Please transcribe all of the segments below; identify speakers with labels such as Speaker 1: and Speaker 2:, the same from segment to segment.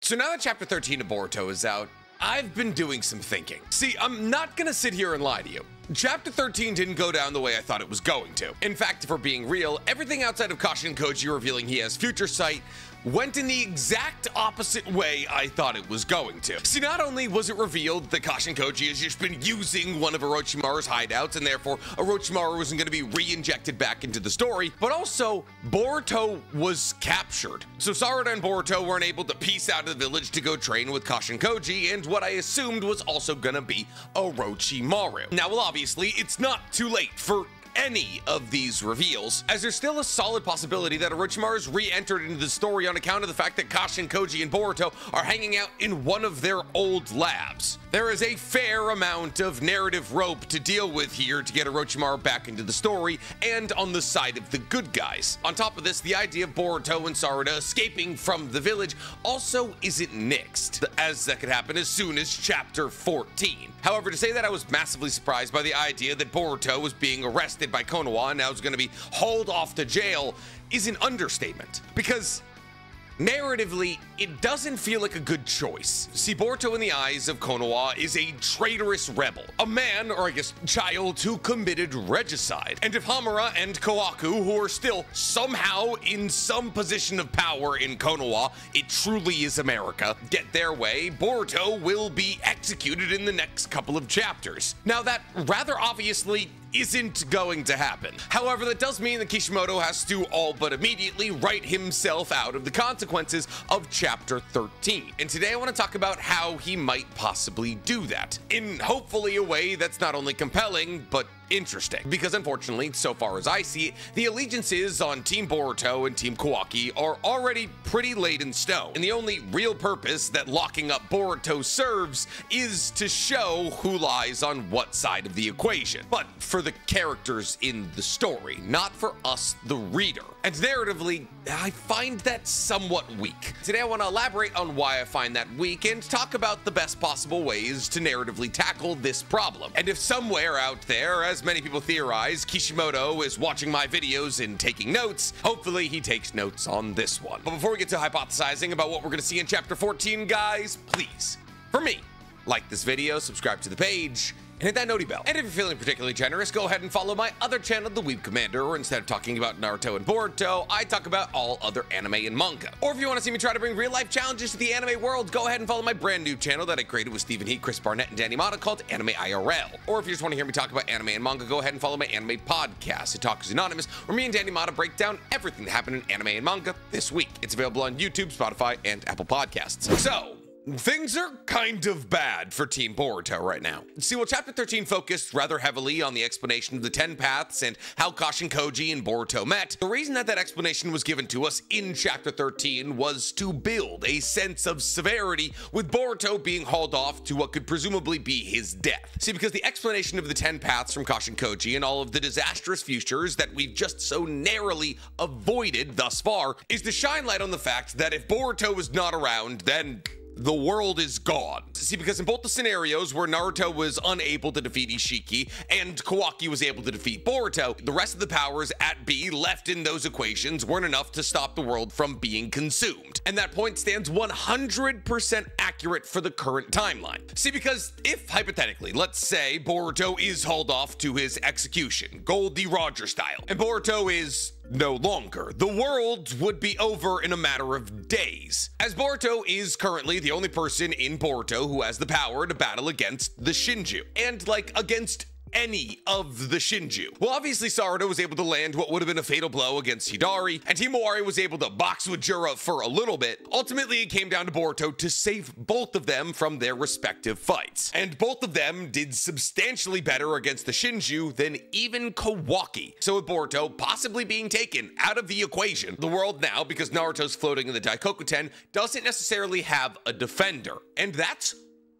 Speaker 1: So now that Chapter 13 of Boruto is out, I've been doing some thinking. See, I'm not gonna sit here and lie to you. Chapter 13 didn't go down the way I thought it was going to. In fact, if we're being real, everything outside of Kashin Koji revealing he has future sight went in the exact opposite way I thought it was going to. See, not only was it revealed that Kashin Koji has just been using one of Orochimaru's hideouts, and therefore Orochimaru wasn't going to be re-injected back into the story, but also Boruto was captured. So Sarada and Boruto weren't able to piece out of the village to go train with Kashin Koji, and what I assumed was also going to be Orochimaru. Now, well, obviously, it's not too late for any of these reveals, as there's still a solid possibility that Orochimaru's re-entered into the story on account of the fact that Kashin Koji and Boruto are hanging out in one of their old labs. There is a fair amount of narrative rope to deal with here to get Orochimaru back into the story and on the side of the good guys. On top of this, the idea of Boruto and Sarada escaping from the village also isn't nixed, as that could happen as soon as Chapter 14. However, to say that I was massively surprised by the idea that Boruto was being arrested by Konoha and now is going to be hauled off to jail is an understatement, because narratively, it doesn't feel like a good choice. See, Boruto in the eyes of Konoha is a traitorous rebel, a man, or I guess child, who committed regicide. And if Hamura and Kawaku, who are still somehow in some position of power in Konoha, it truly is America, get their way, Boruto will be executed in the next couple of chapters. Now, that rather obviously isn't going to happen. However, that does mean that Kishimoto has to all but immediately write himself out of the consequences of Chapter 13. And today I want to talk about how he might possibly do that, in hopefully a way that's not only compelling, but interesting. Because unfortunately, so far as I see it, the allegiances on Team Boruto and Team Kawaki are already pretty laid in stone. And the only real purpose that locking up Boruto serves is to show who lies on what side of the equation. But for the characters in the story, not for us, the reader. And narratively, I find that somewhat weak. Today I want to elaborate on why I find that weak and talk about the best possible ways to narratively tackle this problem. And if somewhere out there, as many people theorize, Kishimoto is watching my videos and taking notes, hopefully he takes notes on this one. But before we get to hypothesizing about what we're going to see in Chapter 14, guys, please, for me, like this video, subscribe to the page, and hit that noti bell. And if you're feeling particularly generous, go ahead and follow my other channel, The Weeb Commander, where instead of talking about Naruto and Boruto, I talk about all other anime and manga. Or if you want to see me try to bring real-life challenges to the anime world, go ahead and follow my brand new channel that I created with Stephen Heat, Chris Barnett, and Danny Mata called Anime IRL. Or if you just want to hear me talk about anime and manga, go ahead and follow my anime podcast, Otaku's Anonymous, where me and Danny Mata break down everything that happened in anime and manga this week. It's available on YouTube, Spotify, and Apple Podcasts. So, things are kind of bad for Team Boruto right now. See, while Chapter 13 focused rather heavily on the explanation of the 10 paths and how Kashin Koji and Boruto met, the reason that explanation was given to us in Chapter 13 was to build a sense of severity, with Boruto being hauled off to what could presumably be his death. See, because the explanation of the 10 paths from Kashin Koji and all of the disastrous futures that we've just so narrowly avoided thus far is to shine light on the fact that if Boruto is not around, then the world is gone. See, because in both the scenarios where Naruto was unable to defeat Ishiki and Kawaki was able to defeat Boruto, the rest of the powers at B left in those equations weren't enough to stop the world from being consumed. And that point stands 100% accurate for the current timeline. See, because if, hypothetically, let's say Boruto is hauled off to his execution, Goldie Roger style, and Boruto is no longer, the world would be over in a matter of days, as Boruto is currently the only person in Boruto who has the power to battle against the Shinju, and like against any of the Shinju. Well, obviously Sarada was able to land what would have been a fatal blow against Hidari, and Himawari was able to box with Jura for a little bit. Ultimately, it came down to Boruto to save both of them from their respective fights. And both of them did substantially better against the Shinju than even Kawaki. So with Boruto possibly being taken out of the equation, the world now, because Naruto's floating in the Daikokuten, doesn't necessarily have a defender. And that's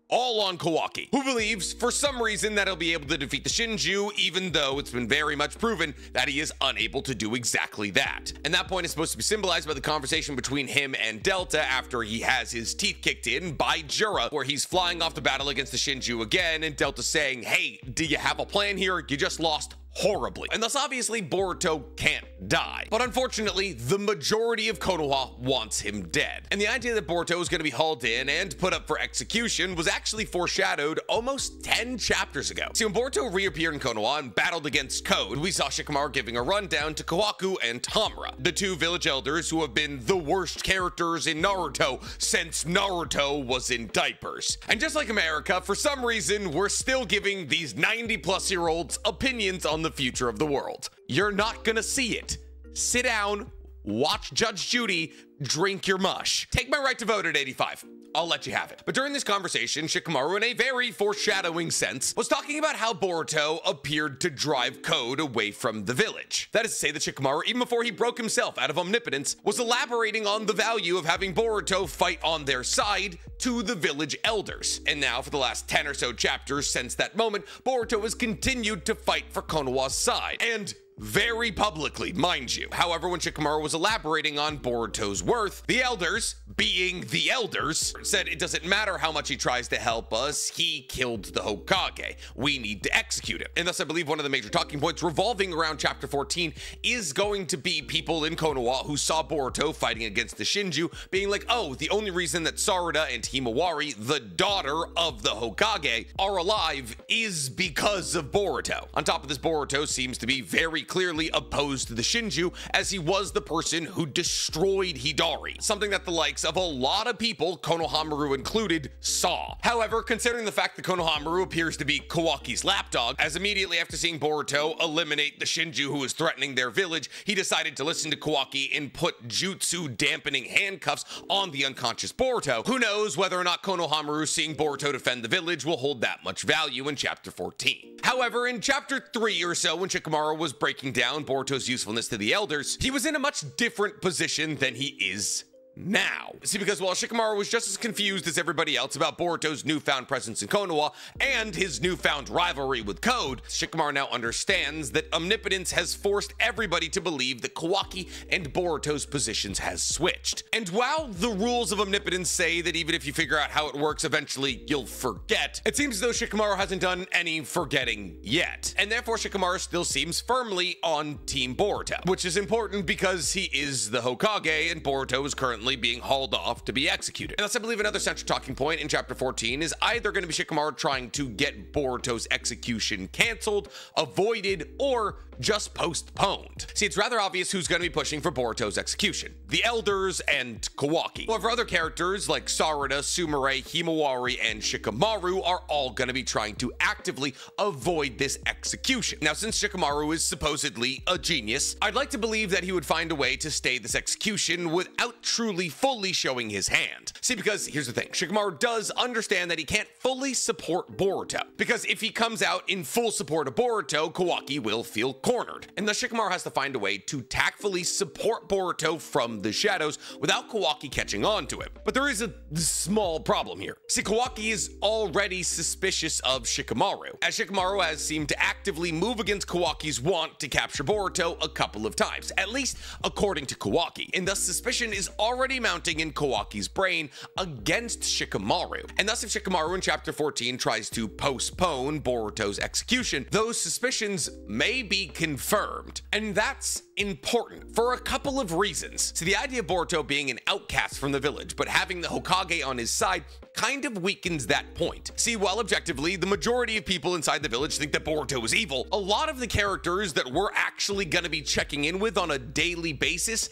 Speaker 1: all on Kawaki, who believes for some reason that he'll be able to defeat the Shinju, even though it's been very much proven that he is unable to do exactly that. And that point is supposed to be symbolized by the conversation between him and Delta after he has his teeth kicked in by Jura, where he's flying off to battle against the Shinju again, and Delta saying, "Hey, do you have a plan here? You just lost horribly, and thus obviously Boruto can't die. But unfortunately, the majority of Konoha wants him dead. And the idea that Boruto is going to be hauled in and put up for execution was actually foreshadowed almost 10 chapters ago. See, when Boruto reappeared in Konoha and battled against Code, we saw Shikamaru giving a rundown to Kawaku and Tamura, the two village elders who have been the worst characters in Naruto since Naruto was in diapers. And just like America, for some reason, we're still giving these 90-plus-year-olds opinions on the future of the world. You're not gonna see it. Sit down, watch Judge Judy, drink your mush. Take my right to vote at 85. I'll let you have it. But during this conversation, Shikamaru, in a very foreshadowing sense, was talking about how Boruto appeared to drive Code away from the village. That is to say that Shikamaru, even before he broke himself out of omnipotence, was elaborating on the value of having Boruto fight on their side to the village elders. And now, for the last 10 or so chapters since that moment, Boruto has continued to fight for Konoha's side. And very publicly, mind you. However, when Shikamaru was elaborating on Boruto's worth, the elders, being the elders, said it doesn't matter how much he tries to help us, he killed the Hokage. We need to execute him. And thus, I believe one of the major talking points revolving around chapter 14 is going to be people in Konoha who saw Boruto fighting against the Shinju being like, oh, the only reason that Sarada and Himawari, the daughter of the Hokage, are alive is because of Boruto. On top of this, Boruto seems to be very clearly opposed to the Shinju, as he was the person who destroyed Hidari, something that the likes of a lot of people, Konohamaru included, saw. However, considering the fact that Konohamaru appears to be Kawaki's lapdog, as immediately after seeing Boruto eliminate the Shinju who was threatening their village, he decided to listen to Kawaki and put jutsu dampening handcuffs on the unconscious Boruto. Who knows whether or not Konohamaru seeing Boruto defend the village will hold that much value in chapter 14. However, in chapter 3 or so, when Shikamaru was breaking down Boruto's usefulness to the elders, he was in a much different position than he is now. See, because while Shikamaru was just as confused as everybody else about Boruto's newfound presence in Konoha and his newfound rivalry with Code, Shikamaru now understands that omnipotence has forced everybody to believe that Kawaki and Boruto's positions has switched. And while the rules of omnipotence say that even if you figure out how it works, eventually you'll forget, it seems as though Shikamaru hasn't done any forgetting yet. And therefore, Shikamaru still seems firmly on Team Boruto, which is important because he is the Hokage and Boruto is currently being hauled off to be executed. And thus, I believe another central talking point in chapter 14 is either going to be Shikamaru trying to get Boruto's execution canceled, avoided, or just postponed. See, it's rather obvious who's going to be pushing for Boruto's execution: the elders and Kawaki. However, other characters like Sarada, Sumire, Himawari, and Shikamaru are all going to be trying to actively avoid this execution. Now, since Shikamaru is supposedly a genius, I'd like to believe that he would find a way to stay this execution without truly fully showing his hand. See, because here's the thing, Shikamaru does understand that he can't fully support Boruto, because if he comes out in full support of Boruto, Kawaki will feel cornered. And thus Shikamaru has to find a way to tactfully support Boruto from the shadows without Kawaki catching on to him. But there is a small problem here. See, Kawaki is already suspicious of Shikamaru, as Shikamaru has seemed to actively move against Kawaki's want to capture Boruto a couple of times, at least according to Kawaki. And thus suspicion is already mounting in Kawaki's brain against Shikamaru. And thus if Shikamaru in chapter 14 tries to postpone Boruto's execution, those suspicions may be confirmed. And that's important for a couple of reasons. So the idea of Boruto being an outcast from the village, but having the Hokage on his side kind of weakens that point. See, while objectively, the majority of people inside the village think that Boruto is evil, a lot of the characters that we're actually gonna be checking in with on a daily basis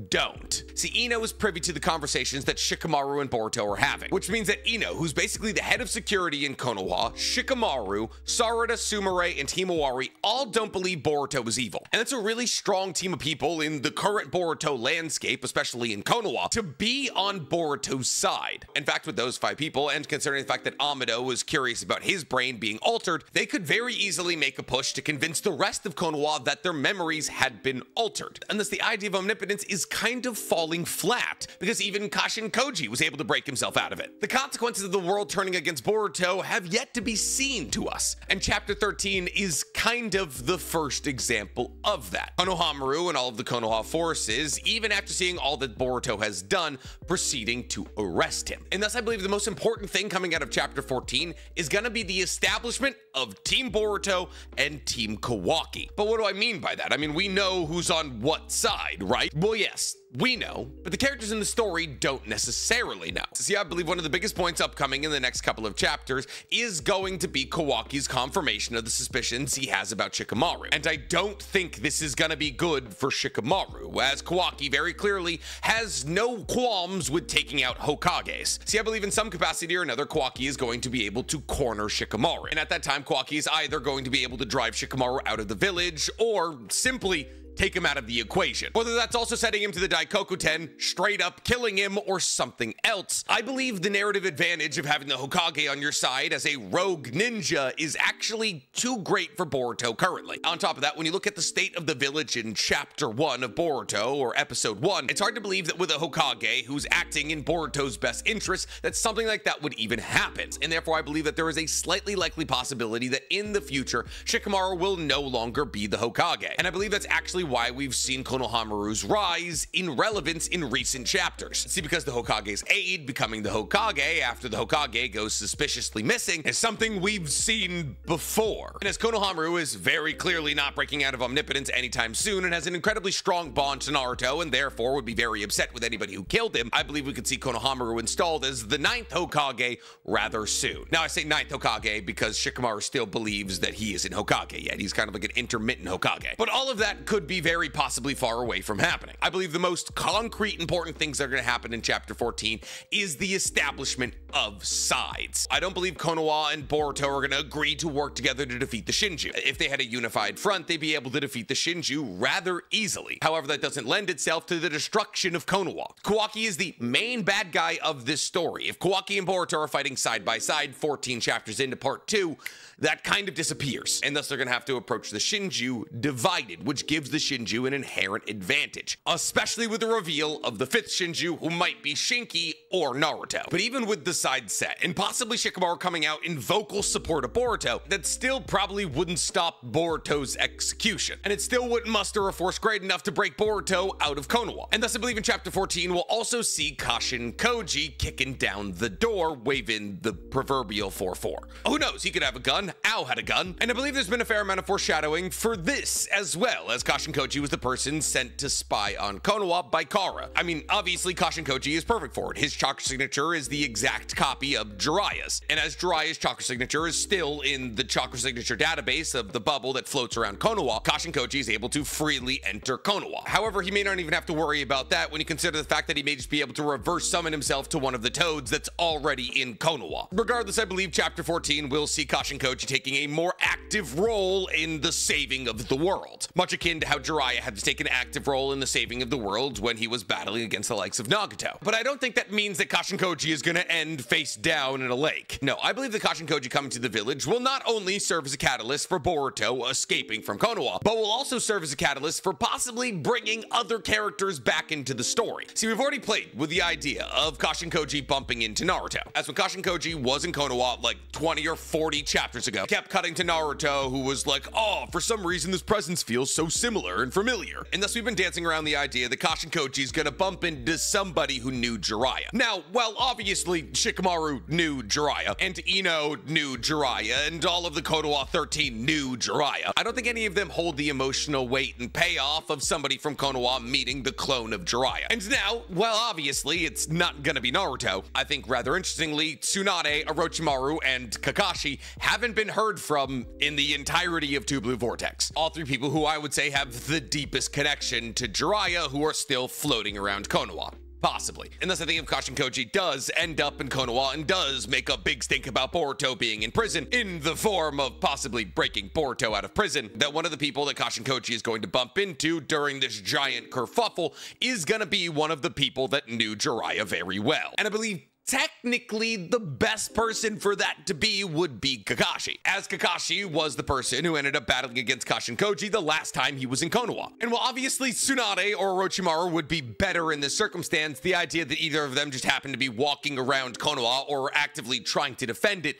Speaker 1: don't. See, Ino is privy to the conversations that Shikamaru and Boruto are having, which means that Ino, who's basically the head of security in Konoha, Shikamaru, Sarada, Sumire, and Himawari all don't believe Boruto is evil. And that's a really strong team of people in the current Boruto landscape, especially in Konoha, to be on Boruto's side. In fact, with those 5 people, and considering the fact that Amado was curious about his brain being altered, they could very easily make a push to convince the rest of Konoha that their memories had been altered. And thus the idea of omnipotence is kind of falling flat, because even Kashin Koji was able to break himself out of it. The consequences of the world turning against Boruto have yet to be seen to us, and chapter 13 is kind of the first example of that. Konohamaru and all of the Konoha forces, even after seeing all that Boruto has done, proceeding to arrest him. And thus I believe the most important thing coming out of chapter 14 is gonna be the establishment of Team Boruto and Team Kawaki. But what do I mean by that? I mean, we know who's on what side, right? Well, yes, we know, but the characters in the story don't necessarily know. See, I believe one of the biggest points upcoming in the next couple of chapters is going to be Kawaki's confirmation of the suspicions he has about Shikamaru. And I don't think this is gonna be good for Shikamaru, as Kawaki very clearly has no qualms with taking out Hokages. See, I believe in some capacity or another, Kawaki is going to be able to corner Shikamaru. And at that time, Kawaki is either going to be able to drive Shikamaru out of the village or simply take him out of the equation. Whether that's also setting him to the Daikoku-ten, straight up killing him, or something else, I believe the narrative advantage of having the Hokage on your side as a rogue ninja is actually too great for Boruto currently. On top of that, when you look at the state of the village in Chapter 1 of Boruto, or Episode 1, it's hard to believe that with a Hokage who's acting in Boruto's best interest, that something like that would even happen. And therefore, I believe that there is a slightly likely possibility that in the future, Shikamaru will no longer be the Hokage. And I believe that's actually why we've seen Konohamaru's rise in relevance in recent chapters. See, because the Hokage's aide becoming the Hokage after the Hokage goes suspiciously missing is something we've seen before. And as Konohamaru is very clearly not breaking out of omnipotence anytime soon and has an incredibly strong bond to Naruto and therefore would be very upset with anybody who killed him, I believe we could see Konohamaru installed as the 9th Hokage rather soon. Now, I say 9th Hokage because Shikamaru still believes that he isn't Hokage yet. He's kind of like an intermittent Hokage. But all of that could be very possibly far away from happening. I believe the most concrete important things that are going to happen in Chapter 14 is the establishment of sides. I don't believe Konoha and Boruto are going to agree to work together to defeat the Shinju. If they had a unified front, they'd be able to defeat the Shinju rather easily. However, that doesn't lend itself to the destruction of Konoha. Kawaki is the main bad guy of this story. If Kawaki and Boruto are fighting side by side 14 chapters into Part 2, that kind of disappears, and thus they're going to have to approach the Shinju divided, which gives the Shinju an inherent advantage, especially with the reveal of the 5th Shinju, who might be Shinki or Naruto. But even with the side set, and possibly Shikamaru coming out in vocal support of Boruto, that still probably wouldn't stop Boruto's execution, and it still wouldn't muster a force great enough to break Boruto out of Konoha. And thus I believe in Chapter 14 we'll also see Kashin Koji kicking down the door, waving the proverbial 4-4. Who knows, he could have a gun, Ao had a gun, and I believe there's been a fair amount of foreshadowing for this as well, as Kashin Koji was the person sent to spy on Konoha by Kara. I mean, obviously Kashin Koji is perfect for it. His chakra signature is the exact copy of Jiraiya's, and as Jiraiya's chakra signature is still in the chakra signature database of the bubble that floats around Konoha, Kashin Koji is able to freely enter Konoha. However, he may not even have to worry about that when you consider the fact that he may just be able to reverse summon himself to one of the toads that's already in Konoha. Regardless, I believe Chapter 14 will see Kashin Koji taking a more active role in the saving of the world, much akin to how Jiraiya had to take an active role in the saving of the world when he was battling against the likes of Nagato. But I don't think that means that Kashin Koji is going to end face down in a lake. No, I believe that Kashin Koji coming to the village will not only serve as a catalyst for Boruto escaping from Konoha, but will also serve as a catalyst for possibly bringing other characters back into the story. See, we've already played with the idea of Kashin Koji bumping into Naruto, as when Kashin Koji was in Konoha like 20 or 40 chapters ago, kept cutting to Naruto, who was like, oh, for some reason this presence feels so similar and familiar. And thus we've been dancing around the idea that Kashin Koji is gonna bump into somebody who knew Jiraiya. Now, while obviously Shikamaru knew Jiraiya, and Ino knew Jiraiya, and all of the Konoha 13 knew Jiraiya, I don't think any of them hold the emotional weight and payoff of somebody from Konoha meeting the clone of Jiraiya. And now, well, obviously it's not gonna be Naruto, I think rather interestingly, Tsunade, Orochimaru, and Kakashi haven't been heard from in the entirety of Two Blue Vortex. All three people who I would say have the deepest connection to Jiraiya, who are still floating around Konoha. Possibly. Unless I think if Kashin Koji does end up in Konoha and does make a big stink about Boruto being in prison in the form of possibly breaking Boruto out of prison, that one of the people that Kashin Koji is going to bump into during this giant kerfuffle is going to be one of the people that knew Jiraiya very well. And I believe technically the best person for that to be would be Kakashi, as Kakashi was the person who ended up battling against Kashin Koji the last time he was in Konoha. And while obviously Tsunade or Orochimaru would be better in this circumstance, the idea that either of them just happened to be walking around Konoha or actively trying to defend it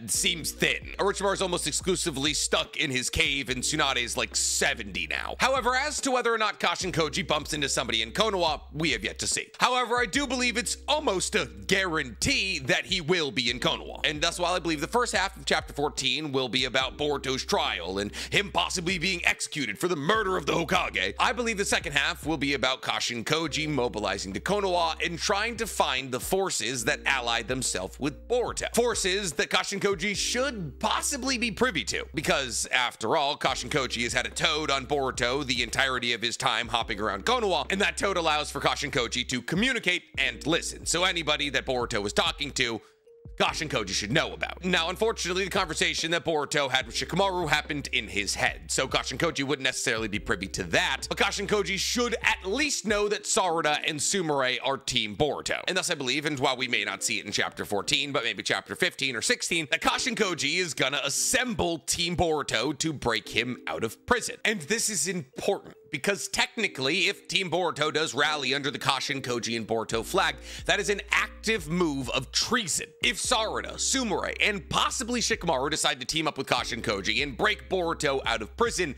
Speaker 1: seems thin. Orochimaru's almost exclusively stuck in his cave, and Tsunade's like 70 now. However, as to whether or not Kashin Koji bumps into somebody in Konoha, we have yet to see. However, I do believe it's almost a guarantee that he will be in Konoha. And that's why I believe the first half of chapter 14 will be about Boruto's trial and him possibly being executed for the murder of the Hokage. I believe the second half will be about Kashin Koji mobilizing to Konoha and trying to find the forces that ally themselves with Boruto. Forces that Kashin Koji should possibly be privy to, because after all, Kashin Koji has had a toad on Boruto the entirety of his time hopping around Konoha, and that toad allows for Kashin Koji to communicate and listen. So anybody that Boruto was talking to, Kashin Koji should know about. Now, unfortunately, the conversation that Boruto had with Shikamaru happened in his head, so Kashin Koji wouldn't necessarily be privy to that, but Kashin Koji should at least know that Sarada and Sumire are Team Boruto. And thus I believe, and while we may not see it in chapter 14, but maybe chapter 15 or 16, that Kashin Koji is gonna assemble Team Boruto to break him out of prison. And this is important, because technically, if Team Boruto does rally under the Kashin Koji and Boruto flag, that is an active move of treason. If Sarada, Sumire, and possibly Shikamaru decide to team up with Kashin Koji and break Boruto out of prison,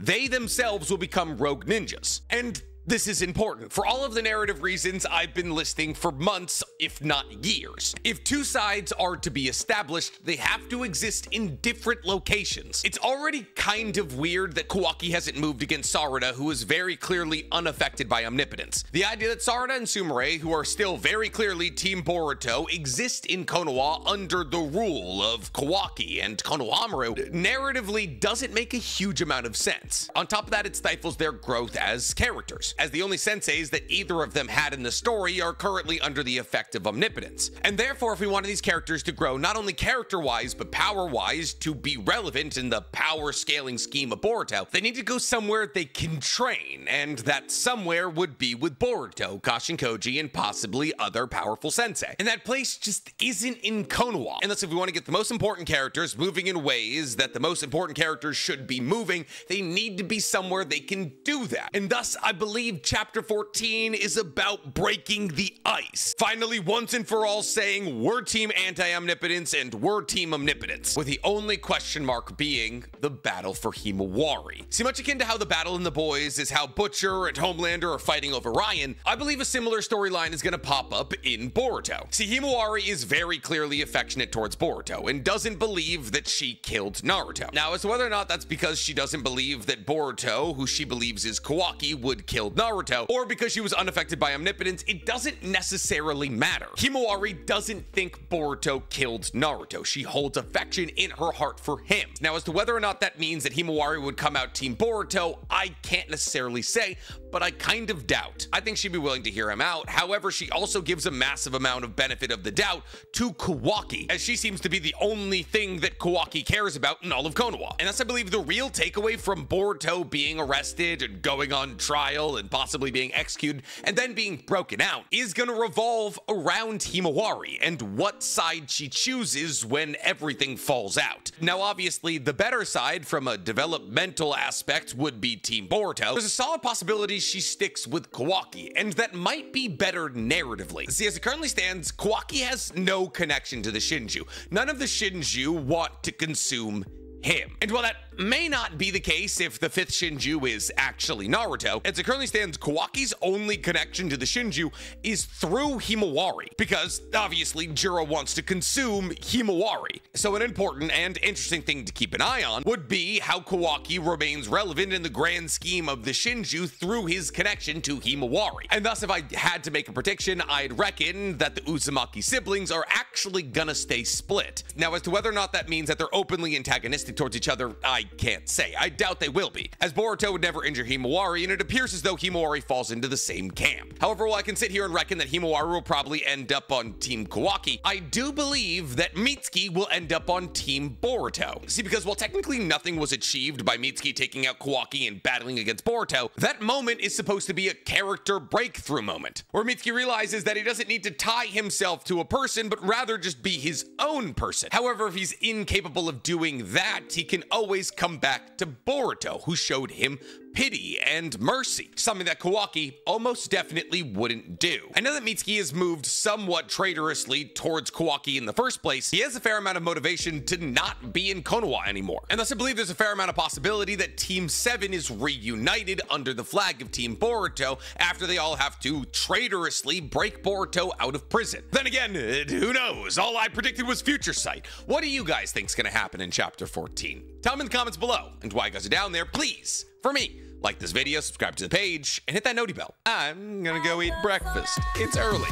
Speaker 1: they themselves will become rogue ninjas. And this is important for all of the narrative reasons I've been listing for months, if not years. If two sides are to be established, they have to exist in different locations. It's already kind of weird that Kawaki hasn't moved against Sarada, who is very clearly unaffected by omnipotence. The idea that Sarada and Sumire, who are still very clearly Team Boruto, exist in Konoha under the rule of Kawaki and Konohamaru, narratively doesn't make a huge amount of sense. On top of that, it stifles their growth as characters, as the only senseis that either of them had in the story are currently under the effect of omnipotence. And therefore, if we wanted these characters to grow not only character-wise, but power-wise to be relevant in the power scaling scheme of Boruto, they need to go somewhere they can train, and that somewhere would be with Boruto, Kashin Koji, and possibly other powerful sensei. And that place just isn't in Konoha. And thus, if we want to get the most important characters moving in ways that the most important characters should be moving, they need to be somewhere they can do that. And thus, I believe chapter 14 is about breaking the ice. Finally, once and for all, saying we're Team Anti-Omnipotence and we're Team Omnipotence, with the only question mark being the battle for Himawari. See, much akin to how the battle in The Boys is how Butcher and Homelander are fighting over Ryan, I believe a similar storyline is going to pop up in Boruto. See, Himawari is very clearly affectionate towards Boruto and doesn't believe that she killed Naruto. Now, as to whether or not that's because she doesn't believe that Boruto, who she believes is Kawaki, would kill Naruto, or because she was unaffected by omnipotence, it doesn't necessarily matter. Himawari doesn't think Boruto killed Naruto. She holds affection in her heart for him. Now, as to whether or not that means that Himawari would come out Team Boruto, I can't necessarily say, but I kind of doubt. I think she'd be willing to hear him out. However, she also gives a massive amount of benefit of the doubt to Kawaki, as she seems to be the only thing that Kawaki cares about in all of Konoha. And that's, I believe, the real takeaway from Boruto being arrested and going on trial and possibly being executed and then being broken out is going to revolve around Himawari and what side she chooses when everything falls out. Now, obviously, the better side from a developmental aspect would be Team Boruto. There's a solid possibility she sticks with Kawaki, and that might be better narratively. See, as it currently stands, Kawaki has no connection to the Shinju. None of the Shinju want to consume him. And while that may not be the case if the fifth Shinju is actually Naruto, as it currently stands, Kawaki's only connection to the Shinju is through Himawari, because obviously Jiro wants to consume Himawari. So an important and interesting thing to keep an eye on would be how Kawaki remains relevant in the grand scheme of the Shinju through his connection to Himawari. And thus, if I had to make a prediction, I'd reckon that the Uzumaki siblings are actually gonna stay split. Now, as to whether or not that means that they're openly antagonistic towards each other, I can't say. I doubt they will be, as Boruto would never injure Himawari, and it appears as though Himawari falls into the same camp. However, while I can sit here and reckon that Himawari will probably end up on Team Kawaki, I do believe that Mitsuki will end up on Team Boruto. See, because while technically nothing was achieved by Mitsuki taking out Kawaki and battling against Boruto, that moment is supposed to be a character breakthrough moment, where Mitsuki realizes that he doesn't need to tie himself to a person, but rather just be his own person. However, if he's incapable of doing that, he can always come back to Boruto, who showed him pity, and mercy, something that Kawaki almost definitely wouldn't do. I know that Mitsuki has moved somewhat traitorously towards Kawaki in the first place. He has a fair amount of motivation to not be in Konoha anymore, and thus I believe there's a fair amount of possibility that Team 7 is reunited under the flag of Team Boruto after they all have to traitorously break Boruto out of prison. Then again, who knows? All I predicted was future sight. What do you guys think's gonna happen in chapter 14? Tell me in the comments below, and while you guys are down there, please, for me, like this video, subscribe to the page, and hit that noti bell. I'm gonna go eat breakfast. It's early.